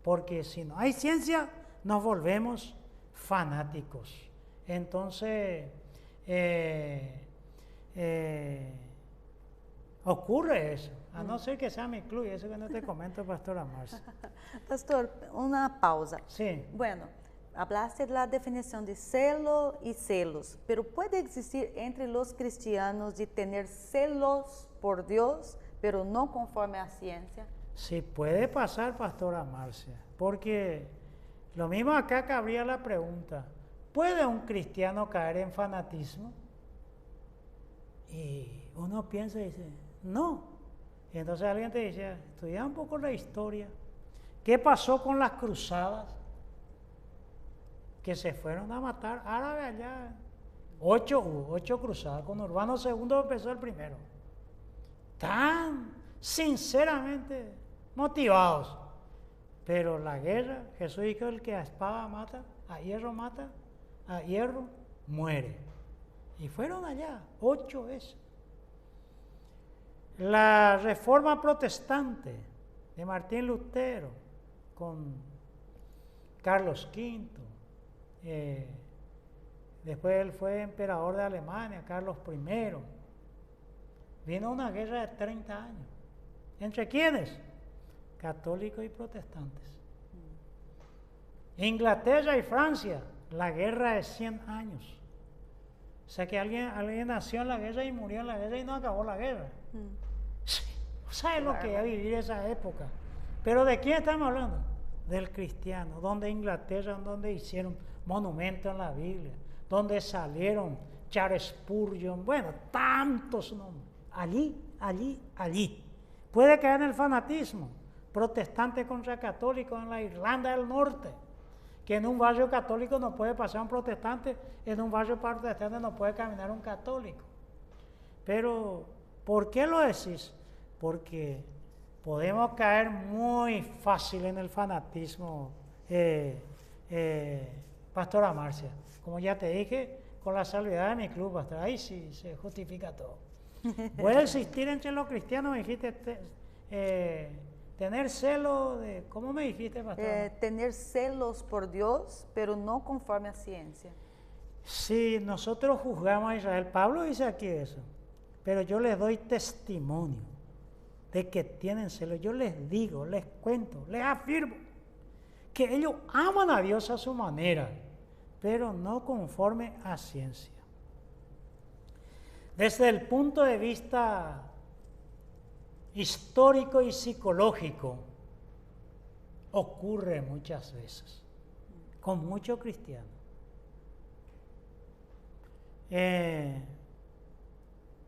Porque si no hay ciencia, nos volvemos fanáticos. Entonces, ocurre eso, a no ser que sea mi club, y eso que no te comento, pastora Marcia. Pastor, una pausa. Sí. Bueno, hablaste de la definición de celo y celos, pero ¿puede existir entre los cristianos de tener celos por Dios, pero no conforme a ciencia? Sí, puede pasar, pastora Marcia, porque lo mismo acá cabría la pregunta, ¿puede un cristiano caer en fanatismo? Y uno piensa y dice, no. Y entonces alguien te dice, estudia un poco la historia. ¿Qué pasó con las cruzadas? Que se fueron a matar árabes allá. 8 cruzadas, con Urbano II empezó el primero. Tan sinceramente motivados. Pero la guerra, Jesús dijo, el que a espada mata, a hierro muere. Y fueron allá 8 veces. La reforma protestante de Martín Lutero con Carlos V, después él fue emperador de Alemania, Carlos I. Vino una guerra de 30 años. ¿Entre quiénes? Católicos y protestantes. Inglaterra y Francia, la guerra de 100 años. O sea que alguien nació en la guerra y murió en la guerra y no acabó la guerra. ¿Sabes lo que es vivir esa época? Pero ¿de quién estamos hablando? Del cristiano, donde Inglaterra, donde hicieron monumentos en la Biblia, donde salieron Charles Spurgeon, bueno, tantos nombres. Allí. Puede caer en el fanatismo, protestante contra católico en la Irlanda del Norte, que en un barrio católico no puede pasar un protestante, en un barrio protestante no puede caminar un católico. Pero, ¿por qué lo decís? Porque podemos caer muy fácil en el fanatismo, Pastora Marcia. Como ya te dije, con la salvedad de mi club, pastor, ahí sí se justifica todo. Puede existir entre los cristianos, me dijiste, tener celo de, ¿cómo me dijiste, pastor? Tener celos por Dios, pero no conforme a ciencia. Sí, nosotros juzgamos a Israel. Pablo dice aquí eso, pero yo les doy testimonio de que tienen celo. Yo les digo, les cuento, les afirmo que ellos aman a Dios a su manera, pero no conforme a ciencia. Desde el punto de vista histórico y psicológico, ocurre muchas veces con muchos cristianos.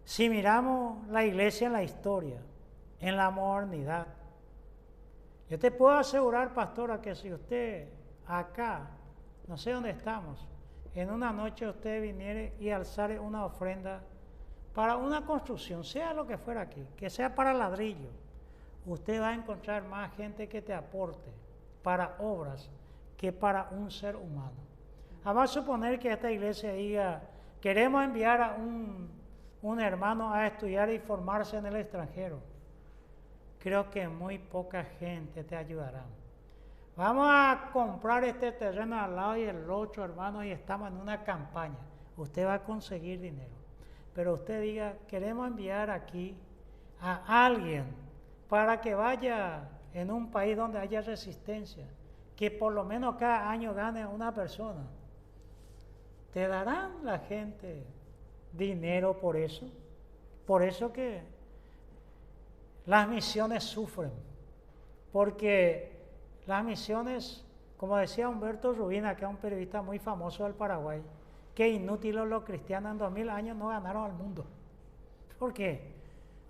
Si miramos la iglesia en la historia, en la modernidad, yo te puedo asegurar, pastora, que si usted acá, no sé dónde estamos, en una noche usted viniera y alzare una ofrenda para una construcción, sea lo que fuera aquí, que sea para ladrillo, usted va a encontrar más gente que te aporte para obras que para un ser humano. Vamos a suponer que esta iglesia diga, queremos enviar a un hermano a estudiar y formarse en el extranjero. Creo que muy poca gente te ayudará. Vamos a comprar este terreno al lado y el otro, hermano, y estamos en una campaña. Usted va a conseguir dinero. Pero usted diga, queremos enviar aquí a alguien para que vaya en un país donde haya resistencia, que por lo menos cada año gane una persona. ¿Te darán la gente dinero por eso? Por eso que las misiones sufren, porque las misiones, como decía Humberto Rubina, que es un periodista muy famoso del Paraguay, que inútiles los cristianos en 2000 años no ganaron al mundo. ¿Por qué?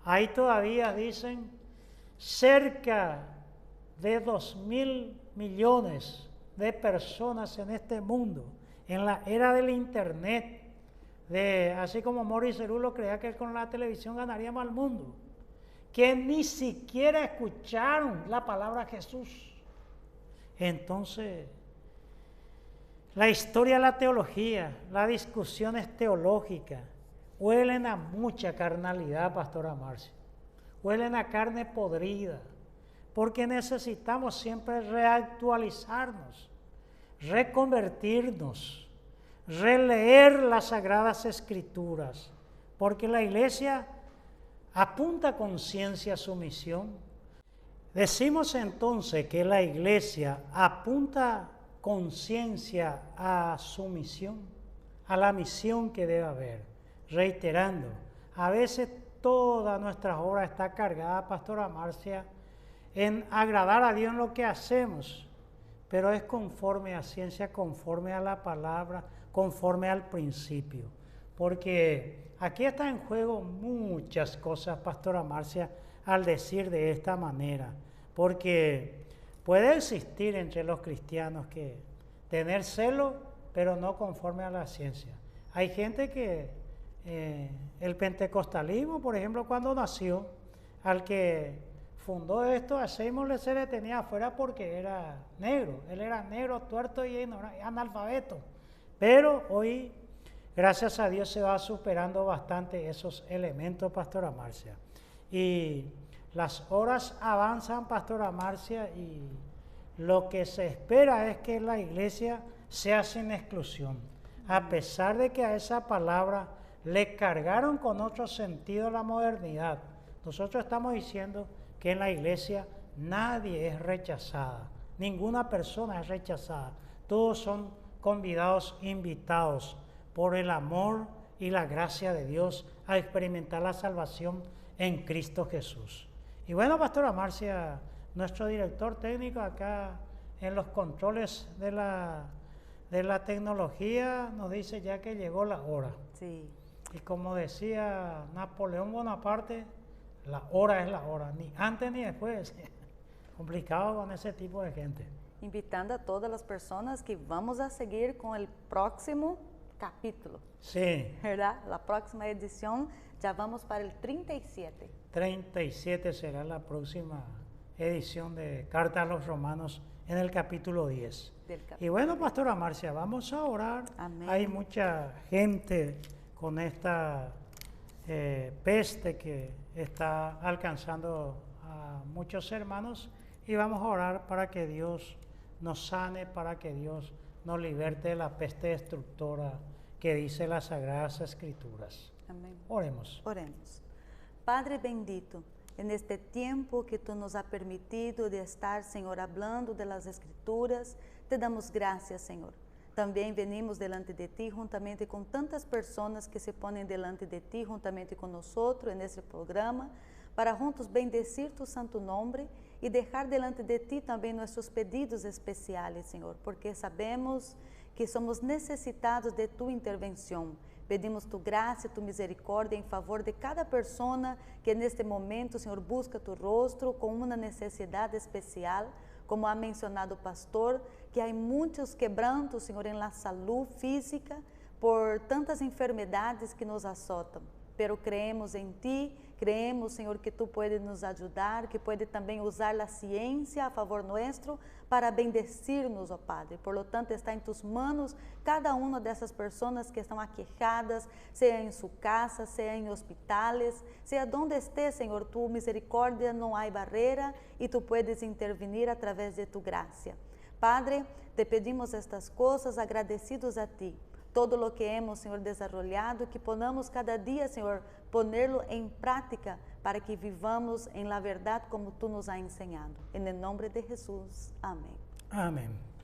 Ahí todavía dicen cerca de 2.000 millones de personas en este mundo, en la era del internet, así como Morris Cerulo creía que con la televisión ganaríamos al mundo, que ni siquiera escucharon la palabra Jesús. Entonces, la historia de la teología, las discusiones teológicas, huelen a mucha carnalidad, pastora Marcia. Huelen a carne podrida, porque necesitamos siempre reactualizarnos, reconvertirnos, releer las Sagradas Escrituras, porque la iglesia apunta con ciencia a su misión. Decimos entonces que la iglesia apunta con ciencia a su misión, a la misión que debe haber. Reiterando, a veces toda nuestra obra está cargada, pastora Marcia, en agradar a Dios en lo que hacemos, pero es conforme a ciencia, conforme a la palabra, conforme al principio. Porque aquí está en juego muchas cosas, pastora Marcia, al decir de esta manera. Porque puede existir entre los cristianos que tener celo, pero no conforme a la ciencia. Hay gente que el pentecostalismo, por ejemplo, cuando nació, al que fundó esto, a Seymour se le tenía afuera porque era negro. Él era negro, tuerto y analfabeto. Pero hoy, gracias a Dios, se va superando bastante esos elementos, pastora Marcia. Y las horas avanzan, pastora Marcia, y lo que se espera es que la iglesia sea sin exclusión. A pesar de que a esa palabra le cargaron con otro sentido la modernidad, nosotros estamos diciendo que en la iglesia nadie es rechazada, ninguna persona es rechazada, todos son convidados, invitados por el amor y la gracia de Dios a experimentar la salvación en Cristo Jesús. Y bueno, pastora Marcia, nuestro director técnico acá en los controles de la tecnología nos dice ya que llegó la hora. Sí. Y como decía Napoleón Bonaparte, la hora es la hora, ni antes ni después. Complicado con ese tipo de gente. Invitando a todas las personas que vamos a seguir con el próximo capítulo. Sí. ¿Verdad? La próxima edición ya vamos para el 37. 37 será la próxima edición de Carta a los Romanos en el capítulo 10. Y bueno, Pastora Marcia, vamos a orar. Amén. Hay mucha gente con esta peste que está alcanzando a muchos hermanos y vamos a orar para que Dios nos sane, para que Dios nos liberte de la peste destructora que dice las Sagradas Escrituras. Amén. Oremos. Oremos. Padre bendito, en este tiempo que tú nos has permitido de estar, Señor, hablando de las Escrituras, te damos gracias, Señor. También venimos delante de ti juntamente con tantas personas que se ponen delante de ti juntamente con nosotros en este programa, para juntos bendecir tu santo nombre y dejar delante de ti también nuestros pedidos especiales, Señor, porque sabemos que somos necesitados de tu intervención. Pedimos tu gracia, tu misericordia en favor de cada persona que en este momento, Señor, busca tu rostro con una necesidad especial. Como ha mencionado el pastor, que hay muchos quebrantos, Señor, en la salud física por tantas enfermedades que nos azotan. Pero creemos en ti, creemos, Señor, que tú puedes nos ayudar, que puedes también usar la ciencia a favor nuestro para bendecirnos, oh Padre. Por lo tanto, está en tus manos cada una de esas personas que están aquejadas, sea en su casa, sea en hospitales, sea donde esté, Señor, tu misericordia no hay barrera y tú puedes intervenir a través de tu gracia. Padre, te pedimos estas cosas agradecidos a ti. Todo lo que hemos, Señor, desarrollado, que ponamos cada día, Señor, ponerlo en práctica para que vivamos en la verdad como tú nos has enseñado. En el nombre de Jesús. Amén. Amén.